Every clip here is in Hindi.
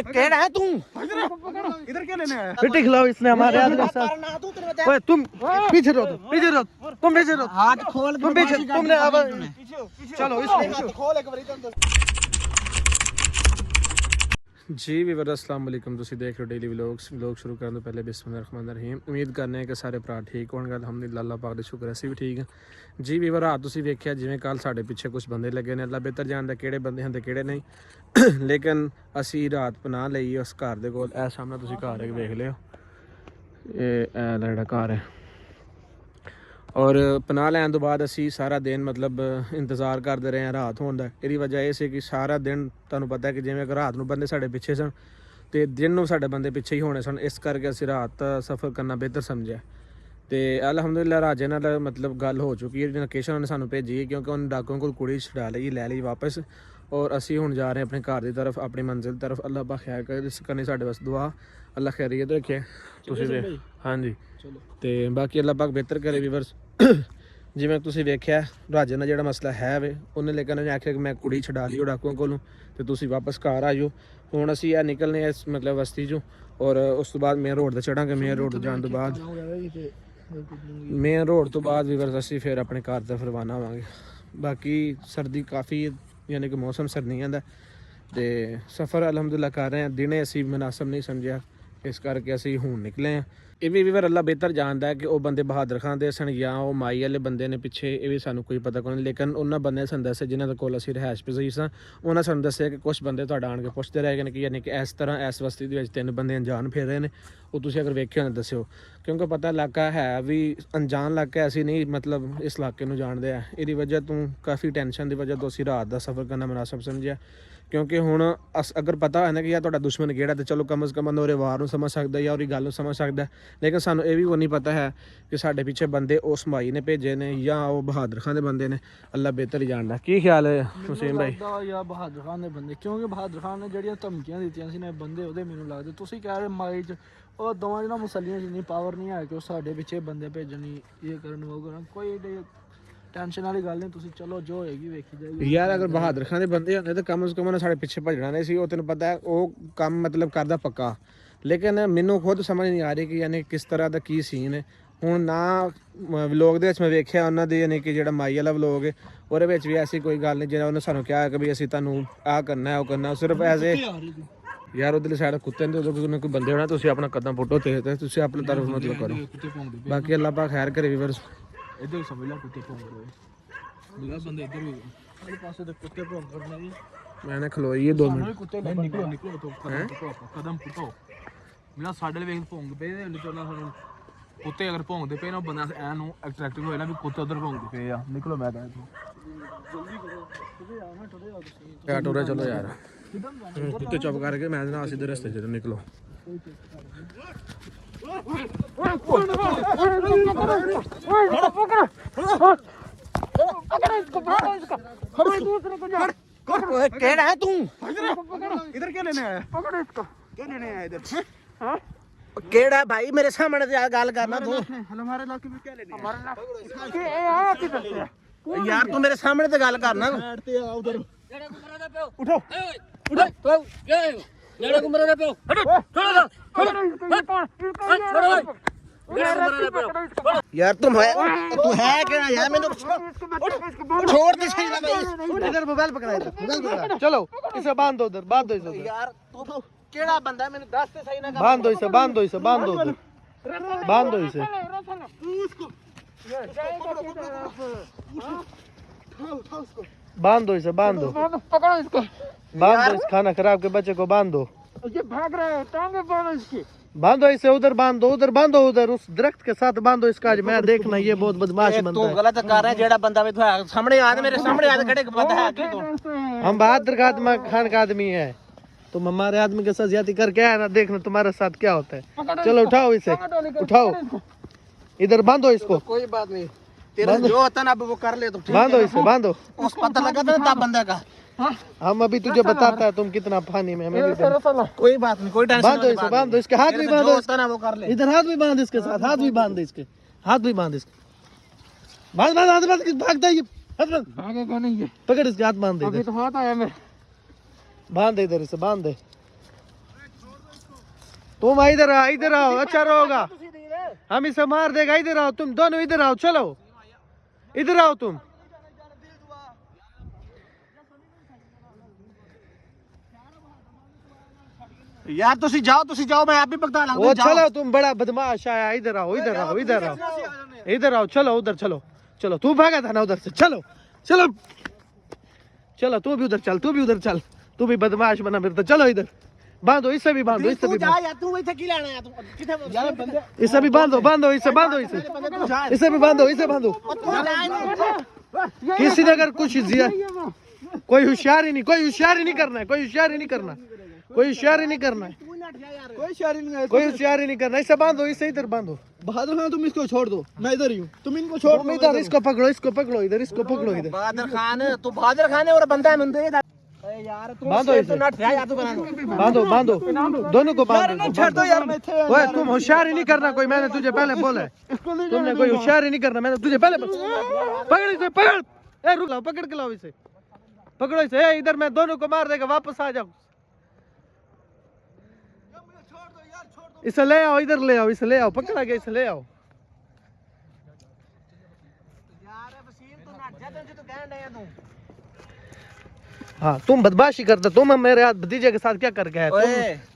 केड़ा है तू? इधर क्या लेने आया? पिटी खिलाओ इसने हमारे आदमी के साथ। ओए तुम पीछे रहो, पीछे रहो, तुम पीछे रहो। हाथ खोल, तुम पीछे, तुमने अब चलो इसने हाथ खोल एक बारी तो। जी वीवर अस्सलाम वालेकुम, तुसी देख रहे हो डेली व्लॉग्स। व्लॉग शुरू करने तो पहले बिस्मिल्लाहिर्रहमानिर्रहीम। उम्मीद करने हैं कि सारे भरा ठीक होणगे। अल्हम्दुलिल्लाह अल्लाह पाक दा शुक्र असीं भी ठीक हैं। जी वीवर रात तुसी वेख्या जिवें कल साडे पिछे कुछ बंदे लगे ने, अल्लाह बेहतर जानदा किहड़े बंदे हैं ते किहड़े नहीं। लेकिन असीं रात पनाह लई उस घर दे कोल। ए सामने तुसी घर एक वेख लिओ, एह् जेह्ड़ा घर है। और पनाह लैन तो बाद असी सारा दिन मतलब इंतज़ार करते रहे हैं रात होने का। इसकी वजह यह सी कि सारा दिन तुहानूं पता है कि जिवें रात नूं बंदे साडे पिछे सन तो दिन नूं साडे बंदे पिछे ही होने सन, इस करके असी रात दा सफ़र करना बेहतर समझा। तो अलहमदुलिल्लाह राजे नाल मतलब गल हो चुकी है, लोकेशन उन्हें सानूं भेजी है क्योंकि उन्हें डाकुओं को कुड़ी छड़ा ली, लै ली वापस। और असी हुण जा रहे हैं अपने घर की तरफ, अपनी मंजिल तरफ। अल्लाह पाक खैर करे, इस करनी साडे बस दुआ, अल्लाह खैरियत रखे। हाँ जी, तो बाकी अल्लाह पाक बेहतर करे व्यूअर्स। जिवें तुसीं वेख्या राजे नाल जिहड़ा मसला है वे, उन्हें लेकिन उन्हें आख्या कि मैं कुड़ी छड़ा ली डाकुओं कोलों ते तुसीं वापस घर आ जाओ। हुण असीं निकलने इस मतलब बस्ती चों और उस तो बाद मेन रोड ते चढ़ांगे। मेन रोड जाण तो बाद व्यूअर्स असीं फिर अपने घर तरफ रवाना होवांगे। बाकी सर्दी काफ़ी यानी कि मौसम सर्दियां दा ते सफ़र अलहमदुलिल्लाह कर रहे हैं। दिने असीं मुनासिब नहीं समझिया, इस करके असीं हुण निकले हैं। ये भी वीवर अल्लाह बेहतर जानता है कि वह बंदे बहादुर खान दे सन या वो माई वाले बंदे ने पिछे, ये भी सानू कोई पता कोई। लेकिन उन्होंने बंदे सन दसे जिन्होंने कोल असीं रिहायश पजीर सा, उन्होंने सानू दस्सिया कि कुछ बंदे तुहाडा आण के पुछते रहे कि यानी कि इस तरह इस बस्ती दे विच 3 बंदे अनजान फिर रहे हैं। वो तुसीं अगर वेखे होने दस्सिओ, क्योंकि पता इलाका है भी अनजान इलाका, असीं नहीं मतलब इस इलाके नूं जाणदे आ। इहदी वजह तो काफ़ी टेंशन की वजह तो असीं रात का सफ़र करना मुनासिब समझिया। क्योंकि हुण अगर पता है ना कि यार तुहाडा दुश्मन किहड़ा, तो चलो कम अज़ कम बंदा ओहदे वार नूं समझ सकदा या ओहदी गल नूं समझ सकदा। लेकिन सानू ये भी नहीं पता है कि साढ़े पीछे बंदे उस माई ने भेजे ने या वो बहादुर खान के बंदे ने। अल्लाह बेहतर ही जानता। की ख्याल है हुसैन भाई? या बहादुर खान के बंदे, क्योंकि बहादुर खान ने जड़ियां धमकियां दित्तियां सी ने बंदे ओहदे मैनूं लगदे। तुसीं कह रहे माई च और दोवां च ना मुसलियां जिन्नी पावर नहीं है कि वो साढ़े पिछे बंदे भेजनी, ये करन वो करन। कोई टेंशन वाली गल नहीं, तुसीं चलो जो होएगी वेखी जाएगी। यार अगर बहादुर खान के बंदे होंदे तो कम से कम उन्हें साढ़े पिछे भजना नहीं सी। वो तेन पता है वो काम मतलब करदा पक्का। लेकिन मैनू खुद समझ नहीं आ रही कि यानी किस तरह का की सीन है। हुण ना व्लॉग दे विच मैं वेख्या उन्हां दे यानी कि जिहड़ा माई वाला व्लॉग है ਉਹਦੇ ਵਿੱਚ भी ऐसी कोई गल नहीं जिन्हें उन्हें सानू कहा कि भी असीं तुहानूं आ करना है वो करना। सिर्फ ऐसे यार उधरली साइड कुत्ते ने उधर कोई बंदे होना, तुसीं अपना कदम पुट्टो ते तुसीं अपनी तरफ मतलब करो। बाकी अल्लाह पाक खैर करे व्यूअर्स। इधर समझ ला कुत्ते भौंक रहे मिला बंदे इधर भी हर पासे तो कुत्ते भौंक रहे हैं। मैंने खलोई है 2 मिनट। कुत्ते निकलो निकलो तो कदम पुटो मिला साडे वेख भौंक पे चलना सानू। कुत्ते अगर भौंकदे पे ना बंदा एनू अट्रैक्टिव होए ना भी कुत्ते उधर भौंकदे पे आ। निकलो मैं कहता जल्दी करो तुझे आना थोड़े आ तुसीं यार टोरे चलो यार, कुत्ते चुप करके मैं ना सीधे रास्ते से निकलो। केड़ा है तू? इधर क्या लेने आया? पकड़ इसको। क्या लेने आया इधर? हां केड़ा भाई मेरे सामने से गल करना तू। हमारे इलाके में क्या लेने? हमारे इलाके आया किधर से? यार तू मेरे सामने से गल करना। बैठते आ उधर। उठो उठो तो क्या है? लड़ा को मरना पे हटो छोड़ो यार तुम है तू है क्या यार? मैंने छोड़ दे सही ना भाई। इधर मोबाइल पकड़ा, इधर मोबाइल पकड़ा। चलो इसे बांध दो, उधर बांध दो इसे यार। तू केड़ा बंदा है? मैंने दस से सही ना बांध दो इसे, बांध दो इसे, बांध दो उधर, बांध दो इसे। बांध दो इसे, बांध दो, पकड़ो इसको, बांध दो इस खाना खराब के बच्चे को बांध दो। ये भाग रहा है, टांगे बांधो इसकी, बांधो इसे, उधर बांधो, उधर बांधो, उधर उस दरख्त के साथ बांधो इसका। आज मैं देखना ये बहुत बदमाश बंदा है। तू गलत कर रहा है। जेड़ा बंदा भी सामने आ, मेरे सामने आ खड़े बंदा है तू। हम बहादुर खान का आदमी है, तुम हमारे आदमी के साथ ज्यादती करके आया ना, देखना तुम्हारे साथ क्या होता है। चलो उठाओ इसे, उठाओ, इधर बांधो इसको। कोई बात नहीं, तेरा जो होता ना अब वो कर ले तो ठीक। बांधो इसे, बांधो। उस पता लगा था तब बंदे का। हम अभी तुझे बताता है तुम कितना पानी में। कोई बात नहीं, कोई टेंशन। बांधो इसे, बांधो इसके हाथ भी बांधो, इधर हाथ भी बांध इसके साथ, हाथ भी बांध इसके, हाथ भी बांध इसके, बांध बांध हाथ बांध भागता है ये। आगे कौन है? पकड़ इसके हाथ बांध दे अभी तो हाथ आया मेरे। बांध दे इधर, इसे बांध दे। तुम इधर आओ, अच्छा रहोगा। हम इसे मार देगा। इधर आओ तुम दोनों, इधर आओ, चलो इधर आओ तुम। यार तुसी जाओ मैं आप भी पकड़ा लूंगा। वो चलो, तुम बड़ा बदमाश आया। इधर आओ, इधर आओ, इधर आओ, इधर आओ, चलो उधर चलो, चलो तू भागा था ना उधर से, चलो चलो चलो, तू भी उधर चल, तू भी उधर चल, तू भी बदमाश बना मेरे तो। चलो इधर बांधो, इससे भी बांधो, इससे भी बांधो, यार तू इथे की लाना है? तू किथे यार बंदे इससे भी बांधो, बांधो इसे, बांधो इसे, इसे भी बांधो, इसे बांधो। किसी ने अगर कुछ दिया, कोई होशियारी नहीं, कोई होशियारी नहीं करना है, कोई होशियारी नहीं करना, कोई होशियारी नहीं करना है, कोई शायरी नहीं है। कोई होशियारी नहीं करना। इसे बांधो, इसे इधर बांधो। बहादुर खान तुम इसको छोड़ दो, मैं इधर ही हूँ। तुम इनको छोड़ तुम इधर, इसको पकड़ो, इसको पकड़ो इधर, इसको पकड़ो इधर। बहादुर खान तू बहादुर खान है और बंदा है मुंदे यार। तू बांधो इसे, नट यार तू बना दो। बांधो बांधो, दोनों को बांधो। छोड़ दो यार, मैं थे ओए तुम होशियारी नहीं करना कोई, मैंने तुझे पहले बोला है। तुमने कोई होशियारी नहीं करना, मैंने तुझे पहले पकड़ इसे, पकड़। ए रुक लाओ, पकड़ के लाओ इसे, पकड़ो इसे। ए इधर, मैं दोनों को मार देगा, वापस आ जाओ। इसे ले आओ, इधर ले आओ, इसे ले आओ, पकड़ा गया, इसे ले आओ। यार वसीम तू नट जा, तुझे तो कहने नहीं तू। हाँ तुम बदमाशी करते, तुम मेरे हाथ भतीजे के साथ क्या कर गए?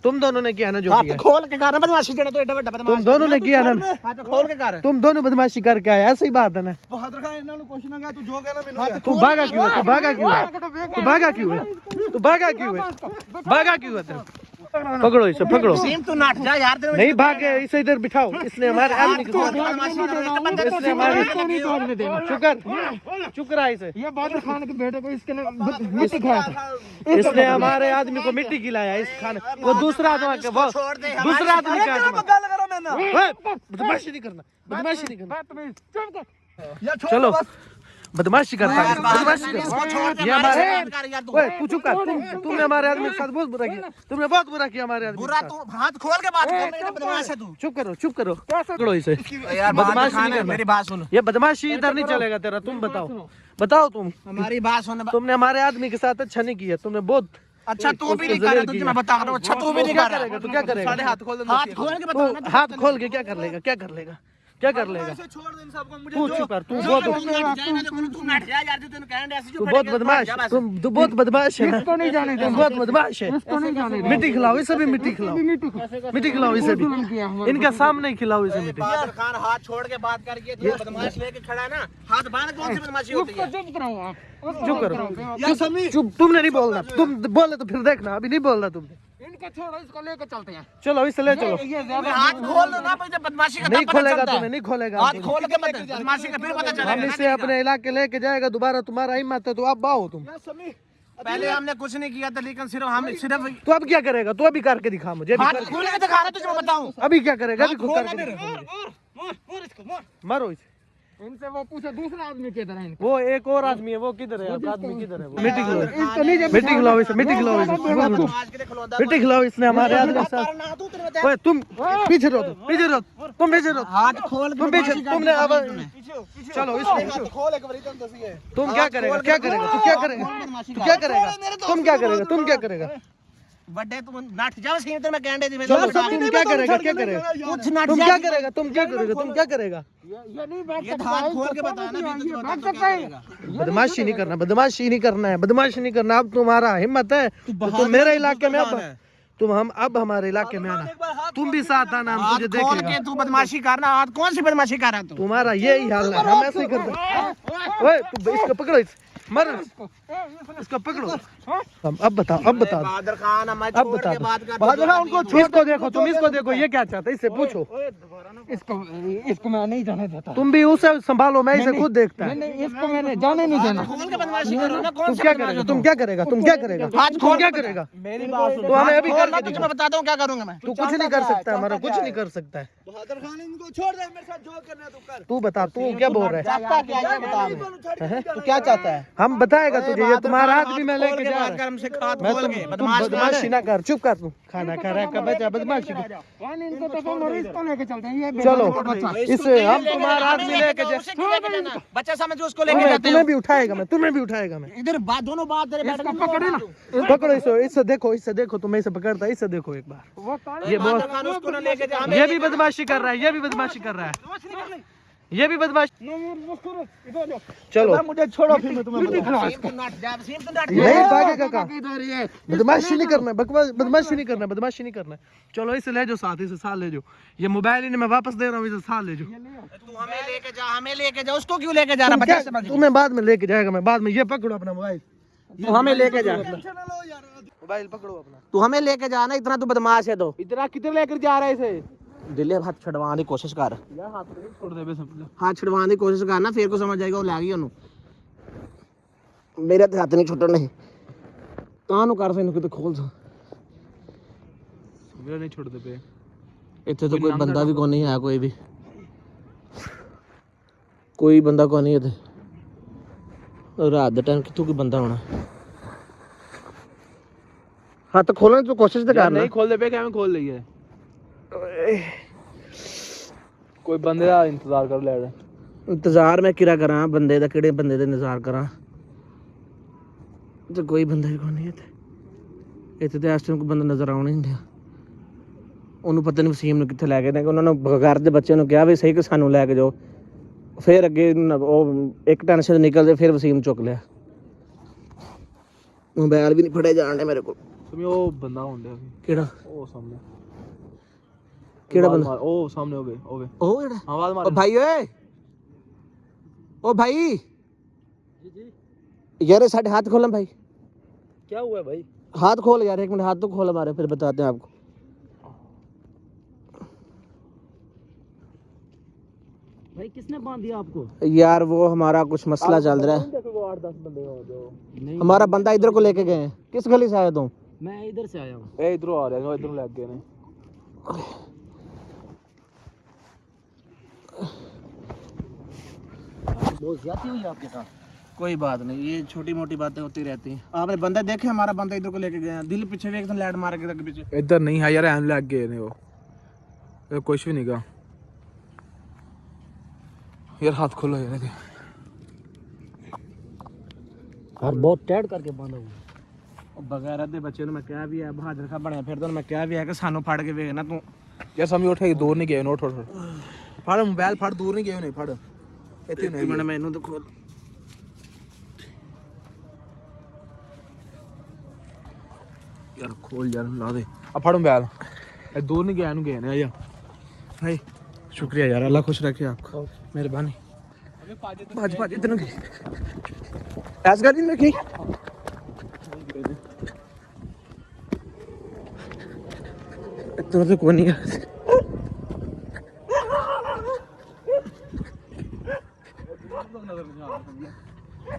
तुम दोनों ने किया ना जो किया। हाथ खोल के कर बदमाशी करना, तो एडा बड़ा बदमाश। तुम दोनों ने किया ना, हाथ खोल के कर। तुम दोनों बदमाशी करके आए, ऐसी बात है ना। बहादुर खान इन्हां ਨੂੰ ਕੁਛ ਨਾ ਕਹਿ, तू जो कहना मैनू। तू भागा क्यों है? तू भागा क्यों है? तू भागा क्यों है? तू भागा क्यों है? भागा क्यों है तू? पकड़ो इसे, पकड़ो। वसीम तू नट जा यार, तेरे नहीं भागे, इसे इधर बिठाओ। इसने हमारे आदमी को, इसने हमारे, चुप करा इसे। ये बहादुर खान के बेटे को इसके मिट्टी खाया था। इसने हमारे आदमी को मिट्टी खिलाया इस खाने। वो दूसरा आदमी का, वो दूसरा आदमी का आदमी। गल करो मैंने। बदमाशी नहीं करना, बदमाशी नहीं करना। यार छोड़ चलो, बस। बदमाशी करता है, बदमाशी करता है। ये हमारे, ओए तू चुप कर। तुमने हमारे आदमी के साथ बहुत बुरा किया, तुमने बहुत बुरा किया हमारे आदमी के बुरा साथ। तू हाथ खोल के बात कर, मेरा बदमाश है तू। चुप करो, चुप करो, पकड़ो इसे। यार बदमाशी नहीं करना। मेरी बात सुन, ये बदमाशी इधर नहीं चलेगा तेरा। तुम बताओ, बताओ तुम। हमारी बात सुन। तुमने हमारे आदमी के साथ अच्छा नहीं किया, तुमने बहुत। अच्छा तू भी नहीं कर रहा, तुझे मैं बता रहा हूँ। अच्छा तू भी नहीं कर रहा। तू क्या करेगा? सारे हाथ खोल दे, हाथ खोल के बता ना। हाथ खोल के क्या कर लेगा? क्या कर लेगा? क्या कर लेगा? छोड़ दे इन सबको, मुझे तू चुप कर, तू बहुत, तू नट जा यार, तू तेनु कहने ऐसे जो तू बहुत बदमाश, तू बहुत बदमाश है ना। इसको नहीं जाने तू बहुत बदमाश है। इसको नहीं जाने मिट्टी खिलाओ इसे भी, मिट्टी खिलाओ, मिट्टी खिलाओ इसे भी। इनका सामने ही खिलाओ इसे मिट्टी। बहादुर खान हाथ छोड़ के बात करके तू बदमाश लेके खड़ा है ना। हाथ बांध, कौन सी बदमाशी होती है? चुप कराओ, चुप करो, चुप। तुमने नहीं बोलना, तुम बोले तो फिर देखना। अभी नहीं बोलना तुमने। इनको छोड़ो, इसको लेके चलते हैं। चलो इसे ले चलो। हाथ खोल दो ना, भाई जब बदमाशी का नहीं पता खोलेगा चलता है। तुम्हें, नहीं खोलेगा। हाथ खोल के बदमाशी का फिर पता हम चलेगा। इसे अपने इलाके लेके जाएगा दोबारा। तुम्हारा हिम्मत है तो अब आओ तुम। पहले हमने कुछ नहीं किया था, लेकिन सिर्फ हम सिर्फ तो अब क्या करेगा? तू अभी करके दिखा मुझे। अभी हाथ करके- खोल के दिखा रहा, तुझे मैं बताऊं। अभी क्या करेगा? अभी खुद खोलना करके फिर। दिखा मुझे। मारो इसे। इनसे वो पूछे दूसरा आदमी किधर है? वो एक और आदमी है, वो किधर है? आपका आदमी किधर है? मिट्टी खिलाओ, मिट्टी खिलाओ इसे, मिट्टी खिलाओ इसे, मिट्टी खिलाओ। इसने हमारे आदमी के साथ। ओए तुम पीछे रहो, पीछे रहो, तुम पीछे रहो। हाथ खोल तुम पीछे, तुमने अब चलो इसको। तुम क्या करेगा? क्या करेगा? तू क्या करेगा? तू क्या करेगा? तुम क्या करेगा? तुम क्या करेगा? बड़े तुम नट जाओ सीन, तो मैं कहने दी। चलो तुम क्या करेगा? क्या करेगा? कुछ नट तुम जा। क्या करेगा? तुम क्या करेगा? तुम क्या करेगा? ये हाथ खोल के बताना, भी तो बता क्या करेगा। बदमाशी नहीं करना, बदमाशी नहीं करना है, बदमाशी नहीं करना। अब तुम्हारा हिम्मत है तो मेरे इलाके में, अब तुम हम अब हमारे इलाके में आना। तुम भी साथ आना, हम हाथ तुझे खोल देखेगा। के तू बदमाशी करना। हाथ कौन सी बदमाशी कर रहा है तू? तुम्हारा यही हाल है, हम ऐसे ही करते। ओए तू इसको पकड़ो, मर इसको पकड़ो। हम अब बताओ, अब बता दो। बहादुर खान मैं अब छोड़ बता के दो। बात कर। बहादुर खान उनको इसको देखो, तुम इसको देखो, ये क्या चाहता है? इससे पूछो। इसको मैं नहीं जाने देता। तुम भी उसे संभालो, मैं इसे खुद देखता है। नहीं, इसको मैंने जाने नहीं देना। खोल के बदमाशी करो ना। कौन तुम क्या करेगा? तुम क्या करेगा? तुम क्या करेगा? हाथ तुम क्या करेगा? मेरी बात सुन। तो हमें अभी खोलना, करके तुझे दिखा। मैं बताता हूँ क्या करूंगा मैं। तू कुछ नहीं कर सकता, हमारा कुछ नहीं कर सकता है। बहादुर खान इनको छोड़ दे, मेरे साथ जो करना है तू कर। तू बता, तू क्या बोल रहा है? चाहता क्या है ये बता हमें। हैं? तू क्या चाहता है? हम बताएगा तुझे, ये तुम्हारा हाथ भी मैं लेके जा रहा हमसे हाथ मैं खोल के तुम बदमाश बदमाशी ना कर, चुप कर तू, खाना खा रहा है, कब बचा बदमाशी कर। इनको तो तुम इसको लेके चलते हैं, ये चलो बच्चा इसे हम तुम्हारा हाथ भी लेके जा, बच्चा समझ उसको लेके तुम्हें जाते तुम्हें भी उठाएगा मैं, तुम्हें भी उठाएगा मैं। इधर बात दोनों बात तेरे बैठ पकड़े ना पकड़ो इससे देखो, इससे देखो, तुम्हें इसे पकड़ता है, इससे देखो एक बार। वो कौन ये बहुत खान उसको ना लेके जा ये भी बदमाशी कर रहा है, ये भी बदमाशी कर रहा है, ये भी बदमाश। चलो मुझे छोड़ो, फिर मैं तुम्हें नहीं भागेगा कहाँ, बदमाशी नहीं करना, बदमाशी नहीं करना, बदमाशी नहीं करना। चलो इसे ले जाओ साथ, इसे साथ ले जाओ, ये मोबाइल इन्हें मैं वापस दे रहा हूँ, इसे साथ ले जाओ। तू हमें लेके जा उसको क्यों लेके जा रहा बच्चा समझ तुम्हें बाद में लेके जाएगा मैं, बाद में। ये पकड़ो अपना मोबाइल, तू हमें लेके जा मोबाइल पकड़ो अपना। तू हमें लेके जाना, इतना तू बदमाश है तो इतना किधर लेकर जा रहा है इसे? दिले हाथ छड़वाने की कोशिश कर छोड़ दे बे सब। हाथ छड़वाने की कोशिश करना, फिर को समझ आएगा वो लै गई ਉਹਨੂੰ मेरे ते हाथ नहीं छुट्टने ਤਾਂ ਨੂੰ ਕਰ ਸੈਨੂੰ ਕਿਤੇ ਖੋਲ ਸਾ मेरा नहीं छोड़ दे बे। ਇੱਥੇ ਤਾਂ ਕੋਈ ਬੰਦਾ ਵੀ ਕੋਈ ਨਹੀਂ ਹੈ, ਕੋਈ ਵੀ ਕੋਈ ਬੰਦਾ ਕੋਈ ਨਹੀਂ ਇੱਥੇ ਰਾਤ ਦੇ ਟਾਈਮ ਕਿੱਥੋਂ ਕੋਈ ਬੰਦਾ ਹੋਣਾ। ਹੱਥ ਖੋਲਣ ਦੀ ਕੋਸ਼ਿਸ਼ ਤਾਂ ਕਰਨਾ। नहीं खोल दे बे, क्या खोल रही है? कोई बंदे का इंतजार कर ले रहा। इंतजार मैं किरा करा बंदे दा, किहड़े बंदे दा इंतजार करा, ਤੇ ਕੋਈ ਬੰਦਾ ਹੀ ਕੋਈ ਨਹੀਂ ਇੱਥੇ ਤੇ ਇਸ ਟਾਈਮ ਕੋਈ ਬੰਦਾ ਨਜ਼ਰ ਆਉਣਾ ਹੀ ਨਹੀਂ ਡਿਆ। ਉਹਨੂੰ ਪਤਾ ਨਹੀਂ ਵਸੀਮ ਨੂੰ ਕਿੱਥੇ ਲੈ ਗਏ ਨੇ, ਉਹਨਾਂ ਨੂੰ ਘਰ ਦੇ ਬੱਚੇ ਨੂੰ ਕਿਹਾ ਵੀ ਸਹੀ ਕਿ ਸਾਨੂੰ ਲੈ ਕੇ ਜਾਓ, ਫਿਰ ਅੱਗੇ ਉਹ ਇੱਕ ਟੈਨਸ਼ਨ ਨਿਕਲਦੇ, ਫਿਰ ਵਸੀਮ ਚੁੱਕ ਲਿਆ। ਮੋਬਾਈਲ ਵੀ ਨਹੀਂ ਫੜਿਆ ਜਾਣ ਡਿਆ ਮੇਰੇ ਕੋਲ। तुम्हें वो बंदा होने डਿਆ ਸੀ। ਕਿਹੜਾ ਉਹ ਸਾਹਮਣੇ ਕਿਹੜਾ ਬੰਦਾ? ਉਹ ਸਾਹਮਣੇ ਹੋਵੇ ਹੋਵੇ ਉਹ ਜਿਹੜਾ ਆਵਾਜ਼ ओ ਮਾਰ। भाई ओए, ओ भाई यार साढ़े हाथ खोलम भाई, क्या हुआ भाई? हाथ खोल यार, एक मिनट हाथ तो खोल हमारे, फिर बताते हैं आपको। भाई किसने बांध दिया आपको? यार वो हमारा कुछ मसला चल रहा है, वो 8-10 बंदे हो जो हमारा बंदा इधर को लेके गए हैं। किस गली से आया तुम? मैं इधर से आया हूँ। ए इधरों आ रहे हैं, इधरों लग गए ने। बहुत ज्यादा हुई आपके साथ। कोई बात नहीं, ये छोटी मोटी बातें होती रहती हैं। आपने बंदा देखे, हमारा बंदा इधर को लेके गए हैं, दिल पीछे भी एकदम लैड मार के आगे पीछे। इधर नहीं है यार, एम लग गए ने वो, कुछ भी नहीं कहा यार। हाथ खोलो यार, और बहुत टाइट करके बांधा हुआ। बगैर दे बच्चे मैं क्या भी है, बहादुर खा बनया फिर मैं क्या भी है कि सानू फड़ के वेखना तू। यार समझ उठे दूर नहीं गए नोट फड़ मोबाइल फड़, दूर नहीं गए नहीं फड़ इतने नहीं। मैंने मैनू तो खोल यार, खोल यार, ला दे अब फड़ मोबाइल, दूर नहीं गया गए ने। आजा भाई, शुक्रिया यार, अल्लाह खुश रखे आपको, मेहरबानी। भाज भाज इधर की ऐस गाड़ी में रखी इतना तो कोई नहीं है।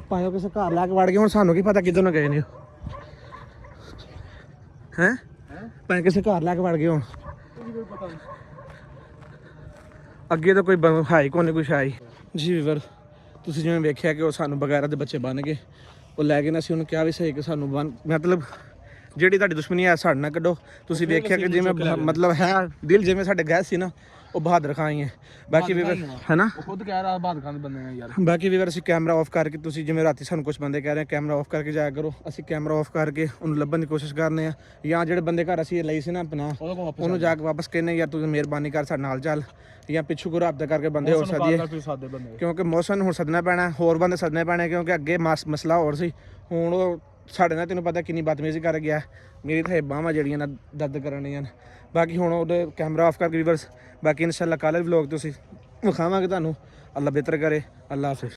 ਭਾਵੇਂ ਕਿਸੇ ਘਰ ਲੈ ਕੇ ਵੜ ਗਏ, ਹੁਣ ਸਾਨੂੰ ਕੀ ਪਤਾ ਕਿੱਧਰ ਨੂੰ ਗਏ ਨੇ ਹੈ। ਭਾਵੇਂ ਕਿਸੇ ਘਰ ਲੈ ਕੇ ਵੜ ਗਏ, ਹੁਣ ਅੱਗੇ ਤਾਂ ਕੋਈ ਹੈ ਹੀ ਕੋਈ ਕੁਛ ਹੈ ਹੀ। ਜੀ ਵੀਵਰ, ਤੁਸੀਂ ਜਿਵੇਂ ਵੇਖਿਆ ਕਿ ਉਹ ਸਾਨੂੰ ਬਗੈਰਾ ਦੇ ਬੱਚੇ ਬਣ ਗਏ, ਉਹ ਲੈ ਕੇ ਨਾ ਅਸੀਂ ਉਹਨੂੰ ਕਿਹਾ ਵੀ ਸਹੀ ਕਿ ਸਾਨੂੰ ਮਤਲਬ ਜਿਹੜੀ ਤੁਹਾਡੀ ਦੁਸ਼ਮਣੀ ਹੈ ਸਾਡੇ ਨਾਲ ਕੱਢੋ। ਤੁਸੀਂ ਵੇਖਿਆ ਕਿ ਜਿਵੇਂ ਮਤਲਬ ਹੈ ਦਿਲ ਜਿਵੇਂ ਸਾਡੇ ਗੈਸ ਸੀ ਨਾ, ਉਹ ਬਹਾਦਰ ਖਾਂ ਹੀ ਹੈ। ਬਾਕੀ ਵੀਵਰ ਹੈ ਨਾ, ਉਹ ਖੁਦ ਕਹਿ ਰਿਹਾ ਬਹਾਦਰ ਖਾਂ ਦੇ ਬੰਦੇ ਨੇ ਯਾਰ। ਬਾਕੀ ਵੀਵਰ ਅਸੀਂ ਕੈਮਰਾ ਆਫ ਕਰਕੇ, ਤੁਸੀਂ ਜਿਵੇਂ ਰਾਤੀ ਸਾਨੂੰ ਕੁਝ ਬੰਦੇ ਕਹਿ ਰਹੇ ਕੈਮਰਾ ਆਫ ਕਰਕੇ ਜਾਇਆ ਕਰੋ, ਅਸੀਂ ਕੈਮਰਾ ਆਫ ਕਰਕੇ ਉਹਨੂੰ ਲੱਭਣ ਦੀ ਕੋਸ਼ਿਸ਼ ਕਰਨੇ ਆ। ਜਾਂ ਜਿਹੜੇ ਬੰਦੇ ਘਰ ਅਸੀਂ ਲਈ ਸੀ ਨਾ ਆਪਣਾ, ਉਹਨੂੰ ਜਾ ਕੇ ਵਾਪਸ ਕਹਿੰਦੇ ਯਾਰ ਤੂੰ ਮਿਹਰਬਾਨੀ ਕਰ ਸਾਡੇ ਨਾਲ ਚੱਲ, ਜਾਂ ਪਿੱਛੂ ਕੋ ਰਾਬਤਾ ਕਰਕੇ ਬੰਦੇ ਹੋਰ ਸਦੀਏ, ਕਿਉਂਕਿ ਮੌਸਮ ਹੁਣ ਸੱਦਣਾ ਪੈਣਾ, ਹੋਰ ਬੰਦੇ ਸੱਦਣੇ ਪੈਣੇ, ਕਿਉਂਕਿ ਅੱਗੇ ਮਸਲਾ ਹੋਰ ਸੀ। ਹੁਣ ਉਹ ਸਾਡੇ ਨਾਲ ਤੈਨੂੰ ਪਤਾ ਕਿੰਨੀ ਬਦਤਮੀਜ਼ੀ ਕਰ ਗਿਆ, ਮੇਰੀ ਤਾਂ ਬਾਹਾਂ ਜਿਹੜੀਆਂ ਨਾ ਦਰਦ ਕਰਨ ਡੀਆਂ ਨੇ। ਬਾਕੀ ਹੁਣ ਉਹਦੇ ਕੈਮਰਾ ਆਫ ਕਰਕੇ ਵੀਵਰਸ, ਬਾਕੀ ਇਨਸ਼ਾਅੱਲਾ ਕੱਲ੍ਹ ਵਲੋਗ ਤੁਸੀਂ ਵਿਖਾਵਾਂਗੇ ਤੁਹਾਨੂੰ। ਅੱਲਾ ਬਿਹਤਰ ਕਰੇ। ਅੱਲਾ ਹਾਫਿਜ਼।